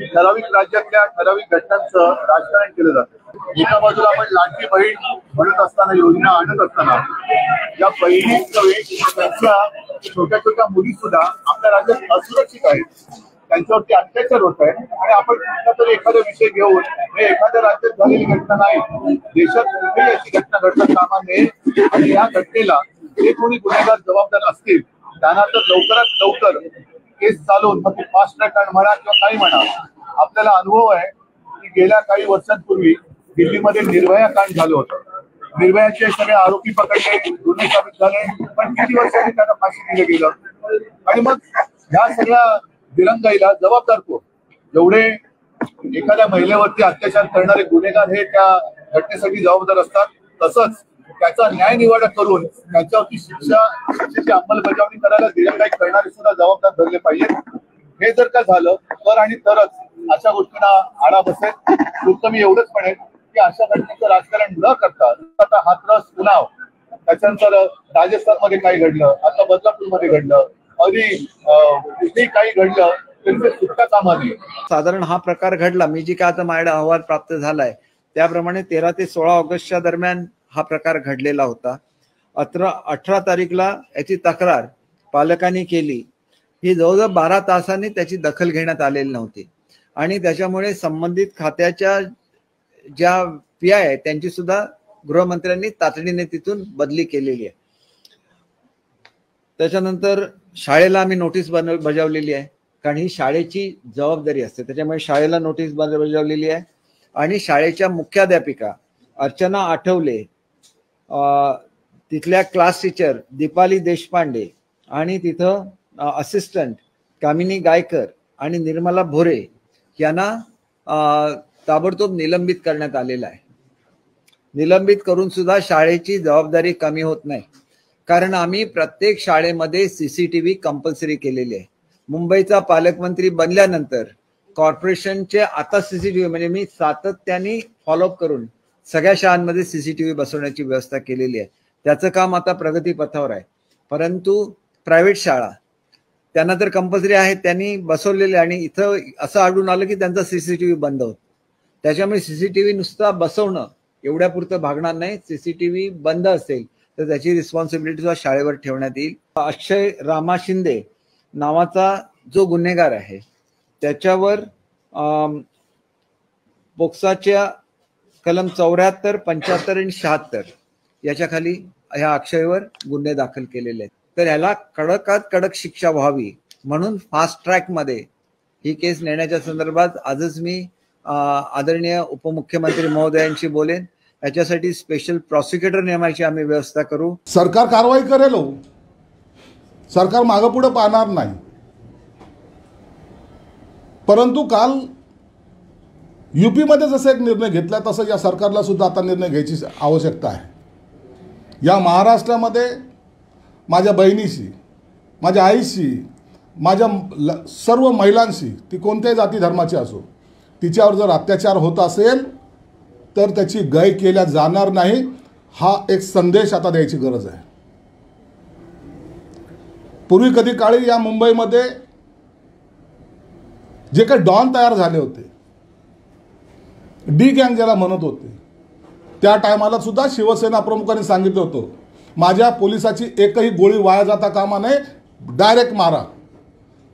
ठराविक राज्यातल्या ठराविक घटनांचं राजकारण केलं जातं। एका बाजूला आपण लाडकी बहीण म्हणत असताना, योजना आणत असताना, या बहिणींच्या छोट्या छोट्या मुली सुद्धा आपल्या राज्यात असुरक्षित आहेत, त्यांच्यावरती अत्याचार होत आहे। आणि आपण कुठला तरी एखादा विषय घेऊन हे एखाद्या राज्यात झालेली घटना नाही, देशात कुठेही अशी घटना घडता कामा नये। आणि या घटनेला जे कोणी गुन्हेगार जबाबदार असतील त्यांना तर लवकरात लवकर केस चालवून, मग फास्ट ट्रॅक म्हणा किंवा काही म्हणा। आपल्याला अनुभव आहे की गेल्या काही वर्षांपूर्वी दिल्लीमध्ये निर्भया कांड झालं होतं। निर्भयाचे सगळे आरोपी पकडले, गुन्हे साबित झाले, पण किती वर्षांनी त्यांना फाशी दिलं गेलं। आणि मग ह्या सगळ्या दिरंगाईला जबाबदार कोण? जेवढे एखाद्या महिलेवरती अत्याचार करणारे गुन्हेगार हे त्या घटनेसाठी जबाबदार असतात, तसंच त्याचा न्याय निवाडा करून त्याच्यावरती शिक्षेची अंमलबजावणी करायला दिरंगाई करणारे सुद्धा जबाबदार धरले पाहिजेत। हे जर का झालं तर आणि तरच अशा गोष्टींना आळा बसेल। फक्त मी एवढंच म्हणेन की अशा घटनेचं राजकारण न करता, आता हाथरस उन्नाव, त्याच्यानंतर राजस्थानमध्ये काय घडलं, आता बदलापूरमध्ये घडलं, कुठेही काही घडलं तरी सुटका कामा नये। साधारण हा प्रकार घडला, मी जी काय आता माझ्या अहवाल प्राप्त झालाय त्याप्रमाणे 13 ते 16 ऑगस्टच्या दरम्यान हा प्रकार घडलेला होता। 18 तारीखला याची तक्रार पालकांनी केली। ही जवळजवळ 12 तासांनी त्याची दखल घेण्यात आलेली नव्हती आणि त्याच्यामुळे संबंधित खात्याच्या ज्या PI आहेत त्यांची सुद्धा गृहमंत्र्यांनी तातडीने तिथून बदली केलेली आहे। त्याच्यानंतर शाळेला आम्ही नोटीस बजावलेली आहे, कारण ही शाळेची जबाबदारी असते, त्याच्यामुळे शाळेला नोटीस बजावलेली आहे। आणि शाळेच्या मुख्याध्यापिका अर्चना आठवले, तिथल्या क्लास टीचर दीपाली देशपांडे आणि तिथं असिस्टंट कामिनी गायकर आणि निर्मला भोरे यांना ताबडतोब निलंबित करण्यात आलेलं आहे। निलंबित करून सुद्धा शाळेची जबाबदारी कमी होत नाही, कारण आम्ही प्रत्येक शाळेमध्ये CCTV कंपल्सरी केलेली आहे। मुंबईचा पालकमंत्री बनल्यानंतर कॉर्पोरेशनचे आता CCTV म्हणजे मी सातत्याने फॉलोअप करून सगळ्या शाळांमध्ये CCTV बसवण्याची व्यवस्था केलेली आहे। त्याचं काम आता प्रगतीपथावर आहे। परंतु प्रायव्हेट शाळा त्यांना तर कंपल्सरी आहे, त्यांनी बसवलेले आणि इथं असं आढळून आलं की त्यांचा CCTV बंद होत। त्याच्यामुळे CCTV नुसता बसवणं एवढ्यापुरतं भागणार नाही। CCTV बंद असेल तर त्याची रिस्पॉन्सिबिलिटी सुद्धा शाळेवर ठेवण्यात येईल। अक्षय रामा शिंदे नावाचा जो गुन्हेगार आहे त्याच्यावर पोक्साच्या कलम 74, 75 आणि 76 याच्या खाली ह्या अक्षयवर गुन्हे दाखल केलेले आहेत। तर ह्याला कडकात कडक शिक्षा व्हावी म्हणून फास्ट ट्रॅक मध्ये ही केस नेण्याच्या संदर्भात आजच मी आदरणीय उपमुख्यमंत्री महोदयांशी बोलेन। याच्यासाठी स्पेशल प्रॉसिक्युटर नेमायची आम्ही व्यवस्था करू। सरकार कारवाई करेल, सरकार मागं पुढे पाहणार नाही। परंतु काल UP मध्ये जसा एक निर्णय घेतला तसं या सरकारला सुद्धा आता निर्णय घ्यायची आवश्यकता आहे। या महाराष्ट्रामध्ये माझ्या बहिणीशी, माझ्या आईशी, माझ्या सर्व महिलांशी, ती कोणत्याही जाती धर्माची असो, तिच्यावर जर अत्याचार होत असेल तर त्याची गय केल्या जाणार नाही, हा एक संदेश आता द्यायची गरज आहे। पूर्वी कधी काळी या मुंबईमध्ये जे काही डॉन तयार झाले होते, D गँग ज्याला म्हणत होते, त्या टायमाला सुद्धा शिवसेना प्रमुखांनी सांगितलं होतं माझ्या पोलिसाची एकही गोळी वाया जाता कामा नये, डायरेक्ट मारा।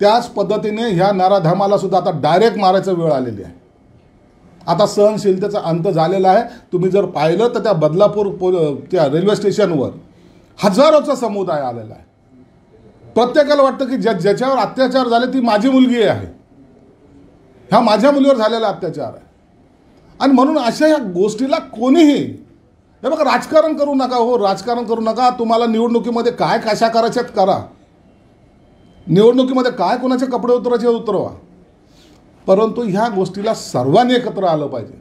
त्याच पद्धतीने ह्या नराधमाला सुद्धा आता डायरेक्ट मारायची वेळ आलेली आहे। आता सहनशीलतेचा अंत झालेला आहे। तुम्ही जर पाहिलं तर त्या बदलापूर त्या रेल्वे स्टेशनवर हजारोचा समुदाय आलेला आहे। प्रत्येकाला वाटतं की ज्याच्यावर अत्याचार झाले ती माझी मुलगी आहे, ह्या माझ्या मुलीवर झालेला अत्याचार आहे। आणि म्हणून अशा या गोष्टीला कोणीही, हे बघा, राजकारण करू नका, हो राजकारण करू नका। तुम्हाला निवडणुकीमध्ये काय कशा करायच्यात करा, निवडणुकीमध्ये काय कोणाचे कपडे उतरायचे उतरवा, परंतु ह्या गोष्टीला सर्वांनी एकत्र आलं पाहिजे।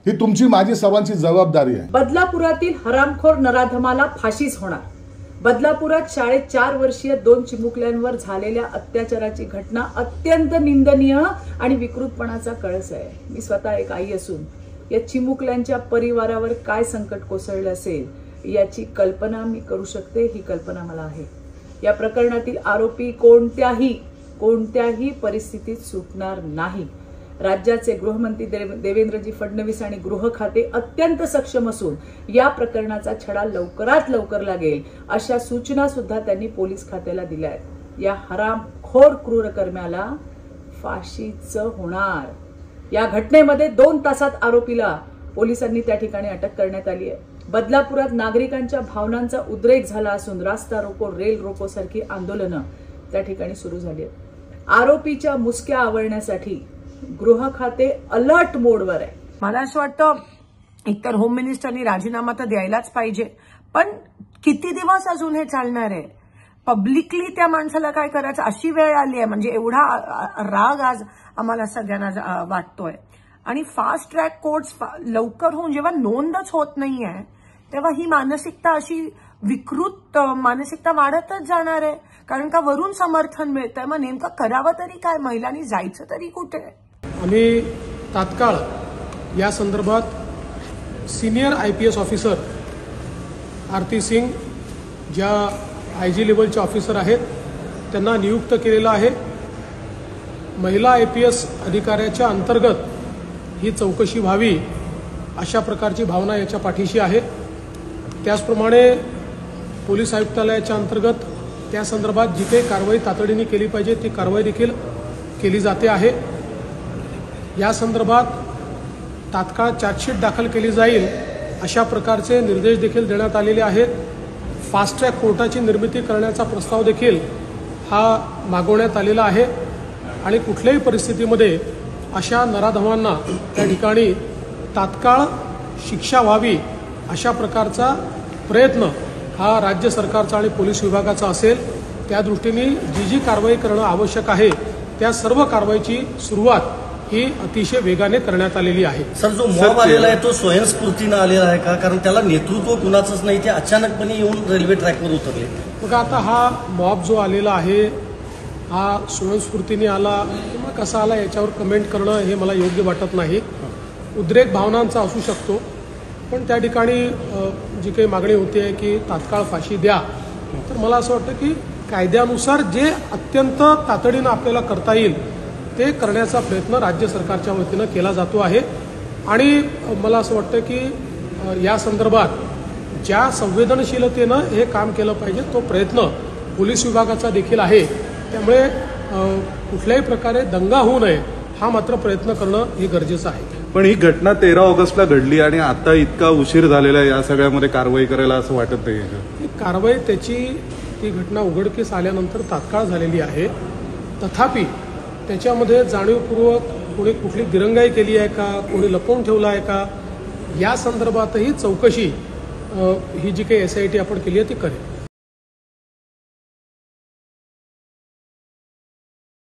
ही तुमची माझी सर्वांची जबाबदारी आहे। बदलापुरातील हरामखोर नराधमाला फाशीच होणार। बदलापुरात शाळेत 4 वर्षीय 2 चिमुकल्यांवर झालेल्या अत्याचाराची घटना अत्यंत निंदनीय आणि विकृतपणाचा कळस आहे। मी स्वतः एक आई असून या चिमुकल्यांच्या परिवारावर काय संकट कोसळलं असेल याची कल्पना मी करू शकते। ही कल्पना मला आहे। या प्रकरणातील आरोपी कोणत्याही परिस्थितीत सुटणार नाही। राज्याचे गृहमंत्री देवेंद्रजी फडणवीस आणि गृह खाते अत्यंत सक्षम असून या प्रकरणाचा छडा लवकरात लवकर लागेल अशा सूचना सुद्धा त्यांनी पोलीस खात्याला दिल्या आहेत. या हरामखोर क्रूरकर्म्याला फाशीचं होणार. या घटनेमध्ये 2 तासात आरोपीला पोलिसांनी त्या ठिकाणी अटक करण्यात आली आहे. बदलापुरात नागरिकांच्या भावनांचा उद्रेक झाला असून रास्ता रोको, रेल रोको सारखी आंदोलनं त्या ठिकाणी सुरू झाली आहेत. आरोपीच्या मुसक्या आवळण्यासाठी गृह खाते अलर्ट मोडवर आहे. मला असं वाटतं एकतर होम मिनिस्टरनी राजीनामा तर द्यायलाच पाहिजे, पण किती दिवस अजून हे चालणार आहे? पब्लिकली त्या माणसाला काय करायचं अशी वेळ आली आहे. म्हणजे एवढा राग आज आम्हाला सगळ्यांना वाटतोय. आणि फास्ट ट्रॅक कोर्ट्स लवकर होऊन जेव्हा नोंदच होत नाहीये तेव्हा ही मानसिकता अशी विकृत मानसिकता वाढतच जाणार आहे. कारण का वरून समर्थन मिळतंय, मग नेमकं करावं तरी काय? महिलांनी जायचं तरी कुठे? आम्ही तात्काळ या संदर्भात सिनियर IPS ऑफिसर आरती सिंग ज्या IG लेवलचे ऑफिसर आहेत त्यांना नियुक्त केलेलं आहे. महिला IPS अधिकाऱ्याच्या अंतर्गत ही चौकशी व्हावी अशा प्रकारची भावना याच्या पाठीशी आहे. त्याचप्रमाणे पोलीस आयुक्तालयाच्या अंतर्गत त्या संदर्भात जी काही कारवाई तातडीने केली पाहिजे ती कारवाई देखील केली जाते आहे. या संदर्भात तात्काळ चार्जशीट दाखल केली जाईल अशा प्रकारचे निर्देश देखील देण्यात आलेले आहेत. फास्ट ट्रॅक कोर्टाची निर्मिती करण्याचा प्रस्ताव देखील हा मागवण्यात आलेला आहे. आणि कुठल्याही परिस्थितीमध्ये अशा नराधमांना त्या ठिकाणी तात्काळ शिक्षा व्हावी अशा प्रकारचा प्रयत्न हा राज्य सरकारचा आणि पोलीस विभागाचा असेल. त्या दृष्टीने जी कारवाई करणं आवश्यक आहे त्या सर्व कारवाईची सुरुवात ही अतिशय वेगाने करण्यात आलेली आहे. सर, जो मॉब आलेला आहे तो स्वयंस्फूर्तीनं आलेला आहे का? कारण त्याला नेतृत्व कुणाचंच नाही, ते अचानकपणे येऊन रेल्वे ट्रॅकवर उतरले. मग आता हा मॉब जो आलेला आहे हा स्वयंस्फूर्तीने आला किंवा कसा आला याच्यावर कमेंट करणं हे मला योग्य वाटत नाही. उद्रेक भावनांचा असू शकतो, पण त्या ठिकाणी जी काही मागणी होते की तात्काळ फाशी द्या, तर मला असं वाटतं की कायद्यानुसार जे अत्यंत तातडीनं आपल्याला करता येईल ते करण्याचा प्रयत्न राज्य सरकारच्या वतीनं केला जातो आहे. आणि मला असं वाटतं की या संदर्भात ज्या संवेदनशीलतेनं हे काम केलं पाहिजे तो प्रयत्न पोलीस विभागाचा देखील आहे. त्यामुळे कुठल्याही प्रकारे दंगा होऊ नये हा मात्र प्रयत्न करणं हे गरजेचं आहे. पण ही घटना 13 ऑगस्टला घडली आणि आता इतका उशीर झालेला आहे या सगळ्यामध्ये कारवाई करायला असं वाटत नाही. ही कारवाई ती घटना उघडकीस आल्यानंतर तात्काळ झालेली आहे. तथापि त्याच्यामध्ये जाणीवपूर्वक कोणी कुठली दिरंगाई केली आहे का, कोणी लपवून ठेवलं आहे का, या संदर्भातही चौकशी ही जी काही SIT आपण केली आहे ती करेल.